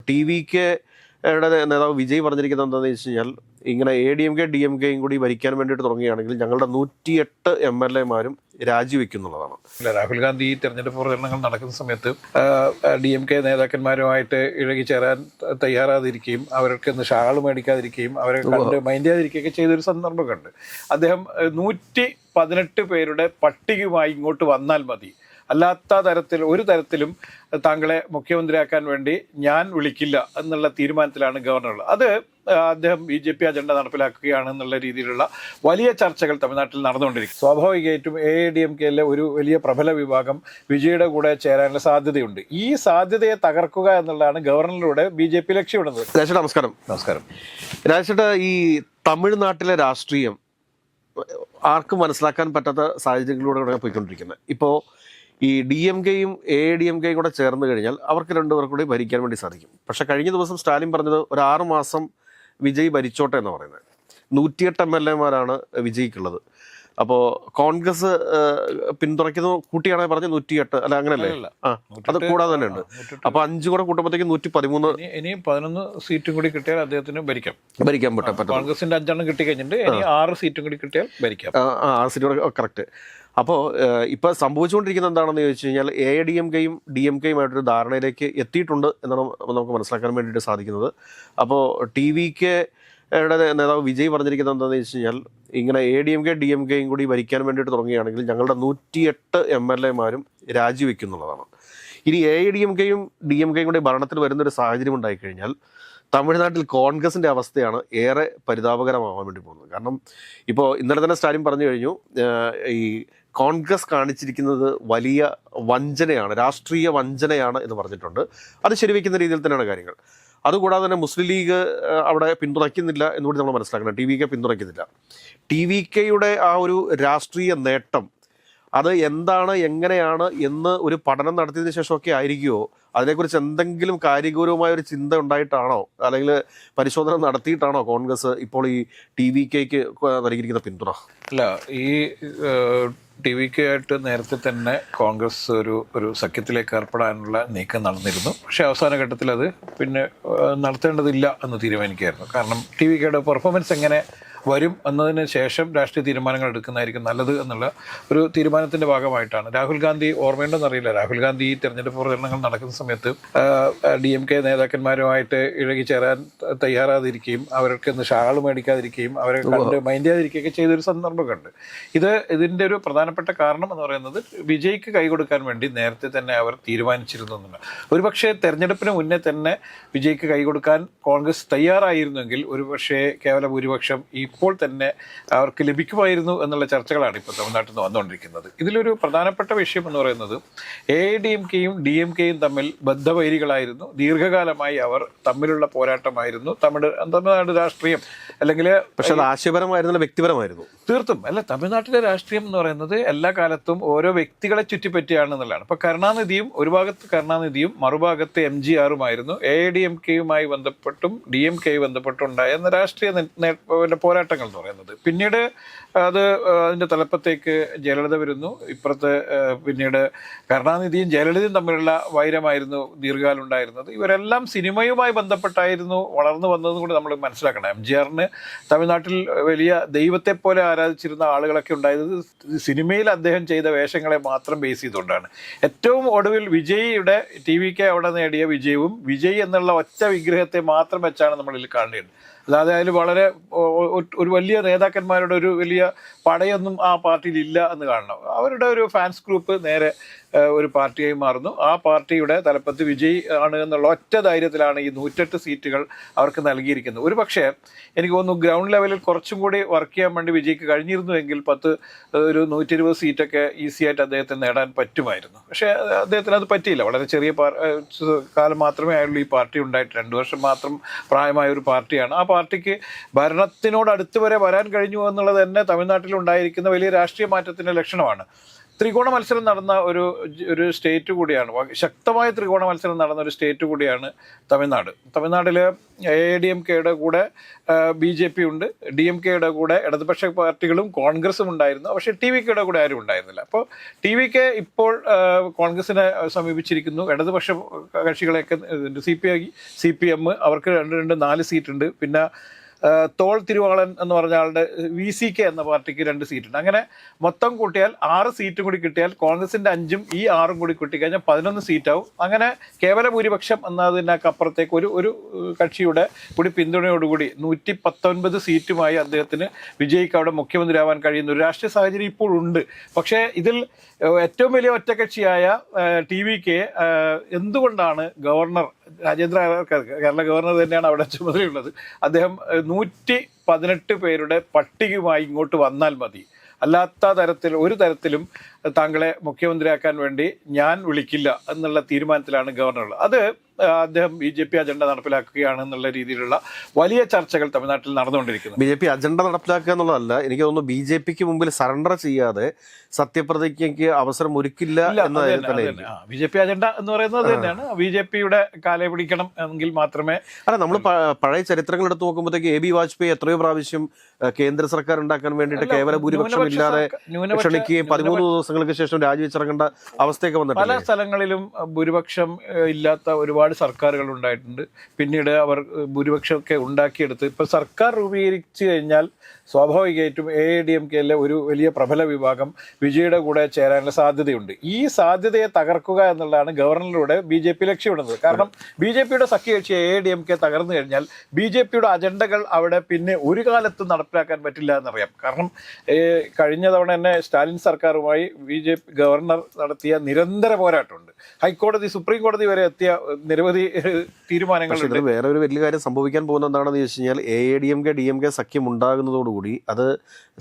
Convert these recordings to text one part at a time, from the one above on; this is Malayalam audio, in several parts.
TVK നേതാവ് വിജയ് പറഞ്ഞിരിക്കുന്നത് എന്താണെന്ന് വെച്ച് കഴിഞ്ഞാൽ, ഇങ്ങനെ ADMK DMKയും കൂടി ഭരിക്കാൻ വേണ്ടിയിട്ട് തുടങ്ങുകയാണെങ്കിൽ ഞങ്ങളുടെ 108 MLA മാരും രാജിവെക്കുന്നുള്ളതാണ്. രാഹുൽ ഗാന്ധി ഈ തെരഞ്ഞെടുപ്പ് പ്രചരണങ്ങൾ നടക്കുന്ന സമയത്ത് DMK നേതാക്കന്മാരുമായിട്ട് ഇഴകിച്ചേരാൻ തയ്യാറാതിരിക്കുകയും അവർക്ക് ഷാള് മേടിക്കാതിരിക്കുകയും അവരെ കണ്ട് മൈൻഡ് ചെയ്യാതിരിക്കുകയൊക്കെ ചെയ്തൊരു സന്ദർഭമൊക്കെ ഉണ്ട്. അദ്ദേഹം 118 പേരുടെ പട്ടികയുമായി ഇങ്ങോട്ട് വന്നാൽ മതി, അല്ലാത്ത തരത്തിൽ ഒരു തരത്തിലും താങ്കളെ മുഖ്യമന്ത്രിയാക്കാൻ വേണ്ടി ഞാൻ വിളിക്കില്ല എന്നുള്ള തീരുമാനത്തിലാണ് ഗവർണർ. അത് അദ്ദേഹം BJP അജണ്ട നടപ്പിലാക്കുകയാണെന്നുള്ള രീതിയിലുള്ള വലിയ ചർച്ചകൾ തമിഴ്നാട്ടിൽ നടന്നുകൊണ്ടിരിക്കും. സ്വാഭാവികമായിട്ടും ADMKയിലെ ഒരു വലിയ പ്രബല വിഭാഗം വിജയുടെ കൂടെ ചേരാനുള്ള സാധ്യതയുണ്ട്. ഈ സാധ്യതയെ തകർക്കുക എന്നുള്ളതാണ് ഗവർണറിലൂടെ BJP ലക്ഷ്യമിടുന്നത്. രാജേട്ടാ നമസ്കാരം. നമസ്കാരം. രാജേട്ടാ, ഈ തമിഴ്നാട്ടിലെ രാഷ്ട്രീയം ആർക്കും മനസ്സിലാക്കാൻ പറ്റാത്ത സാഹചര്യങ്ങളിലൂടെ പോയിക്കൊണ്ടിരിക്കുന്നത്. ഇപ്പോൾ ഈ DMKയും ADMKയും കൂടെ ചേർന്ന് കഴിഞ്ഞാൽ അവർക്ക് രണ്ടുപേർക്കും കൂടി ഭരിക്കാൻ വേണ്ടി സാധിക്കും. പക്ഷെ കഴിഞ്ഞ ദിവസം സ്റ്റാലിൻ പറഞ്ഞത് ഒരു 6 മാസം വിജയ് ഭരിച്ചോട്ടെ എന്ന് പറയുന്നത്. 108 MLA മാരാണ് വിജയ്ക്കുള്ളത്. അപ്പോൾ കോൺഗ്രസ് പിന്തുണയ്ക്കുന്ന കൂട്ടിയാണ് പറഞ്ഞത് 108, അല്ല അങ്ങനെയല്ലേ? അത് കൂടാതെ തന്നെ ഉണ്ട്. അപ്പോൾ 5 കൂടെ കൂട്ടുമ്പോഴത്തേക്കും 113. ഇനിയും 11 സീറ്റും കൂടി കിട്ടിയാൽ അദ്ദേഹത്തിന് ഭരിക്കാൻ പറ്റും. കോൺഗ്രസിന്റെ 5 എണ്ണം കിട്ടിക്കഴിഞ്ഞിട്ട് ഇനി 6 സീറ്റും കൂടി കിട്ടിയാൽ ഭരിക്കാം. 6 സീറ്റ് കൂടെ കറക്റ്റ്. അപ്പോൾ ഇപ്പോൾ സംഭവിച്ചുകൊണ്ടിരിക്കുന്നത് എന്താണെന്ന് ചോദിച്ചു കഴിഞ്ഞാൽ, ADMKയും DMKയുമായിട്ടൊരു ധാരണയിലേക്ക് എത്തിയിട്ടുണ്ട് എന്നാണ് നമുക്ക് മനസ്സിലാക്കാൻ വേണ്ടിയിട്ട് സാധിക്കുന്നത്. അപ്പോൾ TVK നേതാവ് വിജയ് പറഞ്ഞിരിക്കുന്നത് എന്താണെന്ന് വെച്ച് കഴിഞ്ഞാൽ, ഇങ്ങനെ ADMK DMKയും കൂടി ഭരിക്കാൻ വേണ്ടിയിട്ട് തുടങ്ങുകയാണെങ്കിൽ ഞങ്ങളുടെ 108 MLA മാരും രാജിവെക്കുന്നുള്ളതാണ്. ഇനി ADMKയും DMKയും കൂടി ഭരണത്തിൽ വരുന്നൊരു സാഹചര്യം ഉണ്ടായിക്കഴിഞ്ഞാൽ തമിഴ്നാട്ടിൽ കോൺഗ്രസിൻ്റെ അവസ്ഥയാണ് ഏറെ പരിതാപകരമാവാൻ വേണ്ടി പോകുന്നത്. കാരണം ഇപ്പോൾ ഇന്നലെ തന്നെ സ്റ്റാലിൻ പറഞ്ഞു കഴിഞ്ഞു, ഈ കോൺഗ്രസ് കാണിച്ചിരിക്കുന്നത് വലിയ വഞ്ചനയാണ്, രാഷ്ട്രീയ വഞ്ചനയാണ് എന്ന് പറഞ്ഞിട്ടുണ്ട്. അത് ശരിവെക്കുന്ന രീതിയിൽ തന്നെയാണ് കാര്യങ്ങൾ. അതുകൂടാതെ തന്നെ മുസ്ലിം ലീഗ് അവിടെ പിന്തുണയ്ക്കുന്നില്ല എന്നുകൂടി നമ്മൾ മനസ്സിലാക്കണം. TVK പിന്തുണയ്ക്കുന്നില്ല. TVKയുടെ ആ ഒരു രാഷ്ട്രീയ നേട്ടം അത് എന്താണ്, എങ്ങനെയാണ് എന്ന് ഒരു പഠനം നടത്തിയതിനു ശേഷമൊക്കെ ആയിരിക്കുമോ? അതിനെക്കുറിച്ച് എന്തെങ്കിലും കാര്യഗൗരവമായ ഒരു ചിന്ത ഉണ്ടായിട്ടാണോ, അല്ലെങ്കിൽ പരിശോധന നടത്തിയിട്ടാണോ കോൺഗ്രസ് ഇപ്പോൾ ഈ TVKക്ക് നൽകിയിരിക്കുന്ന പിന്തുണ? അല്ല, ഈ TVK ആയിട്ട് നേരത്തെ തന്നെ കോൺഗ്രസ് ഒരു സഖ്യത്തിലേക്ക് ഏർപ്പെടാനുള്ള നീക്കം നടന്നിരുന്നു. പക്ഷേ അവസാന ഘട്ടത്തിൽ അത് പിന്നെ നടത്തേണ്ടതില്ല എന്ന് തീരുമാനിക്കുകയായിരുന്നു. കാരണം TVKയുടെ പെർഫോമൻസ് എങ്ങനെ വരും എന്നതിന് ശേഷം രാഷ്ട്രീയ തീരുമാനങ്ങൾ എടുക്കുന്നതായിരിക്കും നല്ലത് എന്നുള്ള ഒരു തീരുമാനത്തിൻ്റെ ഭാഗമായിട്ടാണ്. രാഹുൽ ഗാന്ധി ഓർമ്മയുണ്ടെന്നറിയില്ല, രാഹുൽ ഗാന്ധി ഈ തെരഞ്ഞെടുപ്പ് പ്രചരണങ്ങൾ നടക്കുന്ന സമയത്ത് DMK നേതാക്കന്മാരുമായിട്ട് ഇഴകിച്ചേരാൻ തയ്യാറാതിരിക്കുകയും അവർക്ക് ഷാള് മേടിക്കാതിരിക്കുകയും അവരെ കണ്ട് മൈൻഡ് ചെയ്യാതിരിക്കുകയൊക്കെ ചെയ്തൊരു സന്ദർഭമൊക്കെ ഉണ്ട്. ഇതിൻ്റെ ഒരു പ്രധാനപ്പെട്ട കാരണം എന്ന് പറയുന്നത് വിജയ്ക്ക് കൈകൊടുക്കാൻ വേണ്ടി നേരത്തെ തന്നെ അവർ തീരുമാനിച്ചിരുന്നു എന്നുള്ള. ഒരുപക്ഷെ തെരഞ്ഞെടുപ്പിന് മുന്നേ തന്നെ വിജയ്ക്ക് കൈകൊടുക്കാൻ കോൺഗ്രസ് തയ്യാറായിരുന്നെങ്കിൽ ഒരുപക്ഷെ കേവല ഭൂരിപക്ഷം ഇപ്പോൾ തന്നെ അവർക്ക് ലഭിക്കുമായിരുന്നു എന്നുള്ള ചർച്ചകളാണ് ഇപ്പോൾ തമിഴ്നാട്ടിൽ നിന്ന് വന്നുകൊണ്ടിരിക്കുന്നത്. ഇതിലൊരു പ്രധാനപ്പെട്ട വിഷയം എന്ന് പറയുന്നത് ADMKയും DMKയും തമ്മിൽ ബദ്ധവൈരികളായിരുന്നു. ദീർഘകാലമായി അവർ തമ്മിലുള്ള പോരാട്ടമായിരുന്നു തമിഴ്നാട് രാഷ്ട്രീയം. അല്ലെങ്കിൽ പക്ഷെ അത് ആശയപരമായിരുന്നില്ല, വ്യക്തിപരമായിരുന്നു. തീർത്തും അല്ല, തമിഴ്നാട്ടിലെ രാഷ്ട്രീയം എന്ന് പറയുന്നത് എല്ലാ കാലത്തും ഓരോ വ്യക്തികളെ ചുറ്റിപ്പറ്റിയാണ് എന്നുള്ളതാണ്. ഇപ്പോൾ കരുണാനിധിയും ഒരു ഭാഗത്ത് മറുഭാഗത്ത് MGRുമായിരുന്നു. ADMKയുമായി ബന്ധപ്പെട്ടും DMKയുമായി ബന്ധപ്പെട്ടും ഉണ്ടായ രാഷ്ട്രീയ പോരാട്ടങ്ങൾ എന്ന് പറയുന്നത്. പിന്നീട് അതിൻ്റെ തലപ്പത്തേക്ക് ജയലളിത വരുന്നു. ഇപ്പുറത്ത് പിന്നീട് കരുണാനിധിയും ജയലളിതയും തമ്മിലുള്ള വൈരമായിരുന്നു ദീർഘകാലം ഉണ്ടായിരുന്നത്. ഇവരെല്ലാം സിനിമയുമായി ബന്ധപ്പെട്ടായിരുന്നു വളർന്നു വന്നതും കൂടി നമ്മൾ മനസ്സിലാക്കണം. MGRന് തമിഴ്നാട്ടിൽ വലിയ ദൈവത്തെ പോലെ ആരാധിച്ചിരുന്ന ആളുകളൊക്കെ ഉണ്ടായത് സിനിമയിൽ അദ്ദേഹം ചെയ്ത വേഷങ്ങളെ മാത്രം ബേസ് ചെയ്തുകൊണ്ടാണ്. ഏറ്റവും ഒടുവിൽ വിജയിയുടെ TVK അവിടെ നേടിയ വിജയവും വിജയ് എന്നുള്ള ഒറ്റ വിഗ്രഹത്തെ മാത്രം വെച്ചാണ് നമ്മളിൽ കാണേണ്ടത്. അല്ലാതെ അതിൽ വളരെ ഒരു വലിയ നേതാക്കന്മാരുടെ ഒരു വലിയ പടയൊന്നും ആ പാർട്ടിയിൽ ഇല്ല എന്ന് കാണണം. അവരുടെ ഒരു ഫാൻസ് ഗ്രൂപ്പ് നേരെ ഒരു പാർട്ടിയായി മാറുന്നു. ആ പാർട്ടിയുടെ തലപ്പത്ത് വിജയ് ആണ് എന്നുള്ള ഒറ്റ ധൈര്യത്തിലാണ് ഈ 108 സീറ്റുകൾ അവർക്ക് നൽകിയിരിക്കുന്നത്. ഒരു പക്ഷേ എനിക്ക് തോന്നുന്നു ഗ്രൗണ്ട് ലെവലിൽ കുറച്ചും കൂടി വർക്ക് ചെയ്യാൻ വേണ്ടി വിജയ്ക്ക് കഴിഞ്ഞിരുന്നുവെങ്കിൽ ഒരു 120 സീറ്റൊക്കെ ഈസി ആയിട്ട് അദ്ദേഹത്തിന് നേടാൻ പറ്റുമായിരുന്നു. പക്ഷേ അദ്ദേഹത്തിന് അത് പറ്റിയില്ല. വളരെ ചെറിയ കാലം മാത്രമേ ആയുള്ളൂ ഈ പാർട്ടി ഉണ്ടായിട്ട്. 2 വർഷം മാത്രം പ്രായമായ ഒരു പാർട്ടിയാണ്. ആ പാർട്ടിക്ക് ഭരണത്തിനോട് അടുത്ത് വരെ വരാൻ കഴിഞ്ഞു എന്നുള്ളത് തന്നെ തമിഴ്നാട്ടിൽ ഉണ്ടായിരിക്കുന്ന വലിയ രാഷ്ട്രീയ മാറ്റത്തിൻ്റെ ലക്ഷണമാണ്. ത്രികോണ മത്സരം നടന്ന ഒരു സ്റ്റേറ്റ് കൂടിയാണ്, ശക്തമായ ത്രികോണ മത്സരം നടന്ന ഒരു സ്റ്റേറ്റ് കൂടിയാണ് തമിഴ്നാട്. തമിഴ്നാട്ടിൽ AIDMKയുടെ കൂടെ BJP ഉണ്ട്, DMKയുടെ കൂടെ ഇടതുപക്ഷ പാർട്ടികളും കോൺഗ്രസും ഉണ്ടായിരുന്നു. പക്ഷേ TVKയുടെ കൂടെ ആരും ഉണ്ടായിരുന്നില്ല. അപ്പോൾ TVK ഇപ്പോൾ കോൺഗ്രസിനെ സമീപിച്ചിരിക്കുന്നു. ഇടതുപക്ഷ കക്ഷികളെയൊക്കെ CPM അവർക്ക് 4 സീറ്റുണ്ട്. പിന്നെ തോൾ തിരുവാളൻ എന്ന് പറഞ്ഞ ആളുടെ VCK എന്ന പാർട്ടിക്ക് 2 സീറ്റുണ്ട്. അങ്ങനെ മൊത്തം കൂട്ടിയാൽ 6 സീറ്റും കൂടി കിട്ടിയാൽ കോൺഗ്രസിന്റെ 5ഉം ഈ 6ഉം കൂടി കിട്ടിക്കഴിഞ്ഞാൽ 11 സീറ്റാവും. അങ്ങനെ കേവല ഭൂരിപക്ഷം എന്നതിനൊക്കെ അപ്പുറത്തേക്ക് ഒരു കക്ഷിയുടെ കൂടി പിന്തുണയോടുകൂടി 119 സീറ്റുമായി അദ്ദേഹത്തിന് വിജയിക്ക് അവിടെ മുഖ്യമന്ത്രിയാവാൻ കഴിയുന്ന ഒരു രാഷ്ട്രീയ സാഹചര്യം ഇപ്പോൾ ഉണ്ട്. പക്ഷേ ഇതിൽ ഏറ്റവും വലിയ ഒറ്റക്കക്ഷിയായ TVK എന്തുകൊണ്ടാണ് ഗവർണർ രാജേന്ദ്ര കേരള ഗവർണർ തന്നെയാണ് അവിടെ ചുമതലയുള്ളത്, അദ്ദേഹം 118 പേരുടെ പട്ടികയുമായി ഇങ്ങോട്ട് വന്നാൽ മതി, അല്ലാത്ത തരത്തിൽ ഒരു തരത്തിലും താങ്കളെ മുഖ്യമന്ത്രിയാക്കാൻ വേണ്ടി ഞാൻ വിളിക്കില്ല എന്നുള്ള തീരുമാനത്തിലാണ് ഗവർണർ. അത് അദ്ദേഹം BJP അജണ്ട നടപ്പിലാക്കുകയാണ് എന്നുള്ള രീതിയിലുള്ള വലിയ ചർച്ചകൾ തമിഴ്നാട്ടിൽ നടന്നുകൊണ്ടിരിക്കുന്നു. BJP അജണ്ട നടപ്പിലാക്കുക എന്നുള്ളതല്ല, എനിക്ക് തോന്നുന്നു BJPക്ക് മുമ്പിൽ സറണ്ടർ ചെയ്യാതെ സത്യപ്രതിജ്ഞയ്ക്ക് അവസരം ഒരുക്കില്ല എന്ന BJP അജണ്ട എന്ന് പറയുന്നത് തന്നെയാണ്. BJPയുടെ കാലെ പിടിക്കണം എങ്കിൽ മാത്രമേ അല്ല, നമ്മൾ പഴയ ചരിത്രങ്ങൾ എടുത്ത് നോക്കുമ്പോഴത്തേക്ക് AB വാജ്പേയി എത്രയോ പ്രാവശ്യം കേന്ദ്ര സർക്കാർ ഉണ്ടാക്കാൻ വേണ്ടിയിട്ട് കേവല ഭൂരിപക്ഷം ഇല്ലാതെ ക്ഷണിക്കുകയും 13 ദിവസങ്ങൾക്ക് ശേഷം രാജിവെച്ചിറങ്ങേണ്ട അവസ്ഥയൊക്കെ വന്നിട്ടുണ്ട്. പല സ്ഥലങ്ങളിലും ഭൂരിപക്ഷം ഇല്ലാത്ത ഒരുപാട് സർക്കാരുകൾ ഉണ്ടായിട്ടുണ്ട്. പിന്നീട് അവർ ഭൂരിപക്ഷമൊക്കെ ഉണ്ടാക്കിയെടുത്ത് ഇപ്പൊ സർക്കാർ രൂപീകരിച്ചു കഴിഞ്ഞാൽ സ്വാഭാവികമായിട്ടും AIDMKയിലെ ഒരു വലിയ പ്രബല വിഭാഗം വിജയുടെ കൂടെ ചേരാനുള്ള സാധ്യതയുണ്ട്. ഈ സാധ്യതയെ തകർക്കുക എന്നുള്ളതാണ് ഗവർണറിലൂടെ BJP ലക്ഷ്യമിടുന്നത്. കാരണം BJPയുടെ സഖ്യകക്ഷി AIDMK തകർന്നു കഴിഞ്ഞാൽ BJPയുടെ അജണ്ടകൾ അവിടെ പിന്നെ ഒരു കാലത്തും നടപ്പിലാക്കാൻ പറ്റില്ല എന്നറിയാം. കാരണം കഴിഞ്ഞ തവണ തന്നെ സ്റ്റാലിൻ സർക്കാരുമായി BJP ഗവർണർ നടത്തിയ നിരന്തര പോരാട്ടമുണ്ട്. ഹൈക്കോടതി, സുപ്രീം കോടതി വരെ എത്തിയ നിരവധി തീരുമാനങ്ങളുണ്ട്. വേറെ ഒരു വലിയ കാര്യം സംഭവിക്കാൻ പോകുന്നത് എന്താണെന്ന് ചോദിച്ചു കഴിഞ്ഞാൽ AIDMK-DMK സഖ്യം ഉണ്ടാകുന്നതോടുകൂടി അത്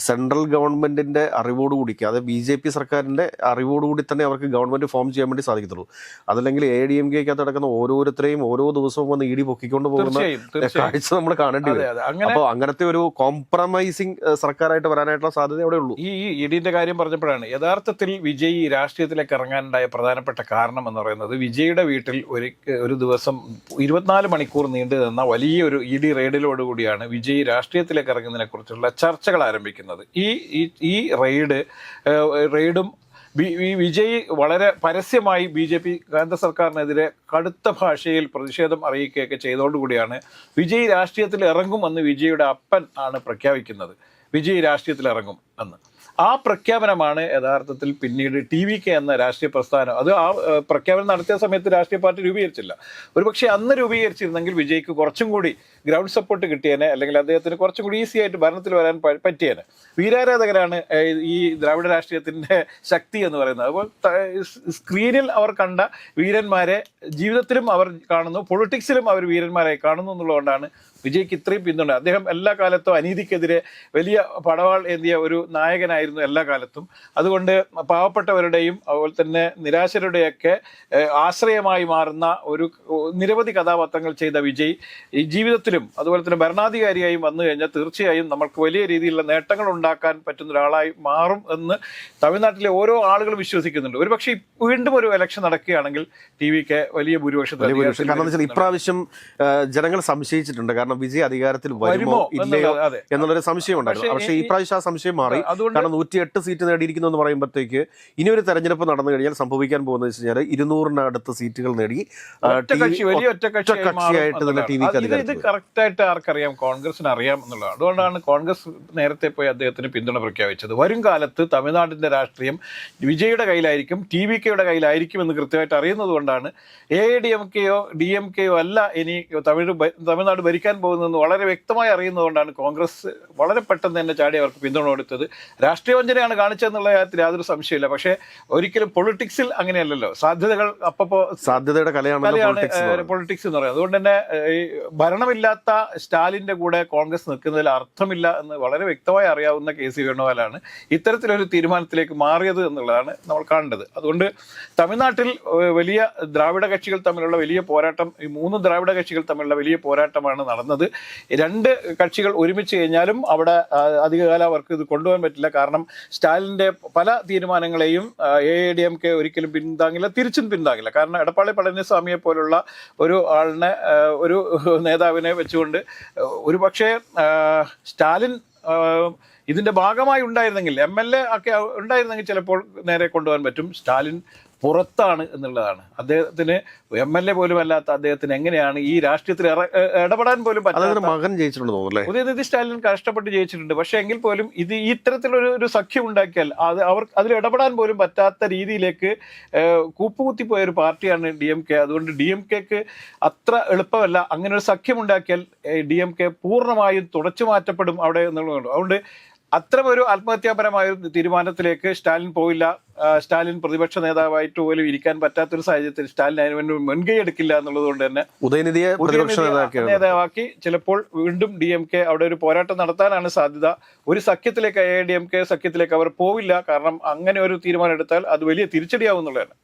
സെൻട്രൽ ഗവൺമെന്റിന്റെ അറിവോടുകൂടി, അത് BJP സർക്കാരിന്റെ അറിവോടുകൂടി തന്നെ അവർക്ക് ഗവൺമെന്റ് ഫോം ചെയ്യാൻ വേണ്ടി സാധിക്കത്തുള്ളൂ. അതല്ലെങ്കിൽ AIDMK-ക്കകത്ത് നടക്കുന്ന ഓരോരുത്തരെയും ഓരോ ദിവസവും വന്ന് ED പൊക്കിക്കൊണ്ട് പോകുന്ന കാഴ്ച നമ്മൾ കാണേണ്ടി വരും. അപ്പോൾ അങ്ങനത്തെ ഒരു കോംപ്രമൈസിങ് സർക്കാരായിട്ട് വരാനായിട്ടുള്ള സാധ്യത അവിടെ ഉള്ളൂ. ഈ EDന്റെ കാര്യം പറഞ്ഞപ്പോഴാണ് യഥാർത്ഥത്തിൽ വിജയ് രാഷ്ട്രീയത്തിലേക്ക് ഇറങ്ങാനുണ്ടായ പ്രധാനപ്പെട്ട കാരണം എന്ന് പറയുന്നത് വിജയുടെ വീട്ടിൽ ഒരു ദിവസം 24 മണിക്കൂർ നീണ്ടു നിന്ന വലിയൊരു ED റെയ്ഡിലോടുകൂടിയാണ് വിജയ് രാഷ്ട്രീയത്തിലേക്ക് ഇറങ്ങുന്നതിനെ കുറിച്ചുള്ള ചർച്ചകൾ ആരംഭിക്കുന്നത്. ഈ റെയ്ഡും വിജയ് വളരെ പരസ്യമായി BJP കേന്ദ്ര സർക്കാരിനെതിരെ കടുത്ത ഭാഷയിൽ പ്രതിഷേധം അറിയിക്കുകയൊക്കെ ചെയ്തതോടുകൂടിയാണ് വിജയ് രാഷ്ട്രീയത്തിൽ ഇറങ്ങുമെന്ന് വിജയുടെ അപ്പൻ ആണ് പ്രഖ്യാപിക്കുന്നത്. വിജയ് രാഷ്ട്രീയത്തിൽ ഇറങ്ങും എന്ന്. ആ പ്രഖ്യാപനമാണ് യഥാർത്ഥത്തിൽ പിന്നീട് TVK എന്ന രാഷ്ട്രീയ പ്രസ്ഥാനം, അത് ആ പ്രഖ്യാപനം നടത്തിയ സമയത്ത് രാഷ്ട്രീയ പാർട്ടി രൂപീകരിച്ചില്ല. ഒരുപക്ഷെ അന്ന് രൂപീകരിച്ചിരുന്നെങ്കിൽ വിജയ്ക്ക് കുറച്ചും കൂടി ഗ്രൗണ്ട് സപ്പോർട്ട് കിട്ടിയേനെ, അല്ലെങ്കിൽ അദ്ദേഹത്തിന് കുറച്ചും കൂടി ഈസി ആയിട്ട് ഭരണത്തിൽ വരാൻ പറ്റിയേനെ. വീരാരാധകരാണ് ഈ ദ്രാവിഡ രാഷ്ട്രീയത്തിൻ്റെ ശക്തി എന്ന് പറയുന്നത്. അപ്പോൾ സ്ക്രീനിൽ അവർ കണ്ട വീരന്മാരെ ജീവിതത്തിലും അവർ കാണുന്നു, പൊളിറ്റിക്സിലും അവർ വീരന്മാരായി കാണുന്നു എന്നുള്ളതുകൊണ്ടാണ് വിജയ്ക്ക് ഇത്രയും പിന്തുണ. അദ്ദേഹം എല്ലാ കാലത്തും അനീതിക്കെതിരെ വലിയ പടവാൾ ഏന്തിയ ഒരു നായകനായിരുന്നു എല്ലാ കാലത്തും. അതുകൊണ്ട് പാവപ്പെട്ടവരുടെയും അതുപോലെ തന്നെ നിരാശരുടെയൊക്കെ ആശ്രയമായി മാറുന്ന ഒരു നിരവധി കഥാപാത്രങ്ങൾ ചെയ്ത വിജയ് ഈ ജീവിതത്തിലും അതുപോലെ തന്നെ ഭരണാധികാരിയായും വന്നു കഴിഞ്ഞാൽ തീർച്ചയായും നമുക്ക് വലിയ രീതിയിലുള്ള നേട്ടങ്ങൾ ഉണ്ടാക്കാൻ പറ്റുന്ന ഒരാളായി മാറും എന്ന് തമിഴ്നാട്ടിലെ ഓരോ ആളുകളും വിശ്വസിക്കുന്നുണ്ട്. ഒരുപക്ഷെ വീണ്ടും ഒരു ഇലക്ഷൻ നടക്കുകയാണെങ്കിൽ TVK വലിയ ഭൂരിപക്ഷത്തിൽ, കാരണം ഇപ്രാവശ്യം ജനങ്ങൾ സംശയിച്ചിട്ടുണ്ട്. കാരണം വിജയ് അധികാരത്തിൽ വരുമോ ഇല്ലയോ എന്നുള്ളൊരു സംശയം ഉണ്ടായിരുന്നു. പക്ഷേ ഈ പ്രാവശ്യം ആ സംശയം മാറി. കാരണം 108 സീറ്റ് നേടിയിരിക്കുന്നു എന്ന് പറയുമ്പോഴത്തേക്ക് ഇനി ഒരു തെരഞ്ഞെടുപ്പ് നടന്നു കഴിഞ്ഞാൽ സംഭവിക്കാൻ പോകുന്നത് വെച്ച് കഴിഞ്ഞാൽ 200-നടുത്ത് സീറ്റുകൾ നേടി ഒറ്റക്കക്ഷിയായിട്ട് തന്നെ TVK ഇത് കറക്റ്റായിട്ട് ആർക്കറിയാം, കോൺഗ്രസിന് അറിയാം എന്നുള്ളതാണ്. അതുകൊണ്ടാണ് കോൺഗ്രസ് നേരത്തെ പോയി അദ്ദേഹത്തിന് പിന്തുണ പ്രഖ്യാപിച്ചത്. വരും കാലത്ത് തമിഴ്നാടിന്റെ രാഷ്ട്രീയം വിജയുടെ കയ്യിലായിരിക്കും, TVKയുടെ കയ്യിലായിരിക്കും എന്ന് കൃത്യമായിട്ട് അറിയുന്നത് കൊണ്ടാണ് AIDMKയോ DMKയോ അല്ല ഇനി തമിഴ്നാട് ഭരിക്കാൻ പോകുന്നതെന്ന് വളരെ വ്യക്തമായി അറിയുന്നതുകൊണ്ടാണ് കോൺഗ്രസ് വളരെ പെട്ടെന്ന് തന്നെ ചാടി അവർക്ക് പിന്തുണ കൊടുത്തത്. രാഷ്ട്രീയ വഞ്ചനയാണ് കാണിച്ചതെന്നുള്ള കാര്യത്തിൽ യാതൊരു സംശയമില്ല. പക്ഷേ ഒരിക്കലും പൊളിറ്റിക്സിൽ അങ്ങനെയല്ലല്ലോ. സാധ്യതകൾ അപ്പപ്പോ സാധ്യതയുടെ കലയാണ് പൊളിറ്റിക്സ് എന്ന് പറയുന്നത്. അതുകൊണ്ട് തന്നെ ഈ ഭരണമില്ലാത്ത സ്റ്റാലിന്റെ കൂടെ കോൺഗ്രസ് നിൽക്കുന്നതിൽ അർത്ഥമില്ല എന്ന് വളരെ വ്യക്തമായി അറിയാവുന്ന KC വേണുഗോപാലാണ് ഇത്തരത്തിലൊരു തീരുമാനത്തിലേക്ക് മാറിയത് എന്നുള്ളതാണ് നമ്മൾ കാണേണ്ടത്. അതുകൊണ്ട് തമിഴ്നാട്ടിൽ വലിയ ദ്രാവിഡ കക്ഷികൾ തമ്മിലുള്ള വലിയ പോരാട്ടം, ഈ 3 ദ്രാവിഡ കക്ഷികൾ തമ്മിലുള്ള വലിയ പോരാട്ടമാണ് നടന്നത്. 2 കക്ഷികൾ ഒരുമിച്ച് കഴിഞ്ഞാലും അവിടെ അധികകാലം അവർക്ക് ഇത് കൊണ്ടുപോകാൻ പറ്റില്ല. കാരണം കാരണം സ്റ്റാലിൻ്റെ പല തീരുമാനങ്ങളെയും AIADMK ഒരിക്കലും പിന്താങ്ങില്ല, തിരിച്ചും പിന്താങ്ങില്ല. കാരണം എടപ്പാളി പളനിസ്വാമിയെ പോലുള്ള ഒരു ആളിനെ, ഒരു നേതാവിനെ വെച്ചുകൊണ്ട് ഒരു പക്ഷേ സ്റ്റാലിൻ ഇതിൻ്റെ ഭാഗമായി ഉണ്ടായിരുന്നെങ്കിൽ, MLA ഒക്കെ ഉണ്ടായിരുന്നെങ്കിൽ ചിലപ്പോൾ നേരെ കൊണ്ടുപോകാൻ പറ്റും. സ്റ്റാലിൻ പുറത്താണ് എന്നുള്ളതാണ്. അദ്ദേഹത്തിന് MLA പോലും അല്ലാത്ത അദ്ദേഹത്തിന് എങ്ങനെയാണ് ഈ രാഷ്ട്രീയത്തിൽ ഇടപെടാൻ പോലും പറ്റാത്ത? മകൻ ജയിച്ചിട്ടുണ്ട് തോന്നുന്നു. ഉദയനിധി സ്റ്റാലിൻ കഷ്ടപ്പെട്ട് ജയിച്ചിട്ടുണ്ട്. പക്ഷേ എങ്കിൽ പോലും ഇത് ഈ ഇത്തരത്തിലൊരു സഖ്യം ഉണ്ടാക്കിയാൽ അവർ അതിൽ ഇടപെടാൻ പോലും പറ്റാത്ത രീതിയിലേക്ക് കൂപ്പുകുത്തിപ്പോയ ഒരു പാർട്ടിയാണ് DMK. അതുകൊണ്ട് DMKക്ക് അത്ര എളുപ്പമല്ല. അങ്ങനെ ഒരു സഖ്യം ഉണ്ടാക്കിയാൽ DMK പൂർണ്ണമായും തുടച്ചു മാറ്റപ്പെടും അവിടെ എന്നുള്ളതുകൊണ്ട്. അതുകൊണ്ട് അത്തരമൊരു ആത്മഹത്യാപരമായ ഒരു തീരുമാനത്തിലേക്ക് സ്റ്റാലിൻ പോയില്ല. സ്റ്റാലിൻ പ്രതിപക്ഷ നേതാവായിട്ട് പോലും ഇരിക്കാൻ പറ്റാത്തൊരു സാഹചര്യത്തിൽ സ്റ്റാലിൻ അതിന് വേണ്ടി മുൻകൈ എടുക്കില്ല എന്നുള്ളത് കൊണ്ട് തന്നെ ഉദയനിധിയെ നേതാവാക്കി ചിലപ്പോൾ വീണ്ടും DMK അവിടെ ഒരു പോരാട്ടം നടത്താനാണ് സാധ്യത. ഒരു സഖ്യത്തിലേക്ക് AIADMK സഖ്യത്തിലേക്ക് അവർ പോവില്ല. കാരണം അങ്ങനെ ഒരു തീരുമാനം എടുത്താൽ അത് വലിയ തിരിച്ചടിയാവും എന്നുള്ളതാണ്.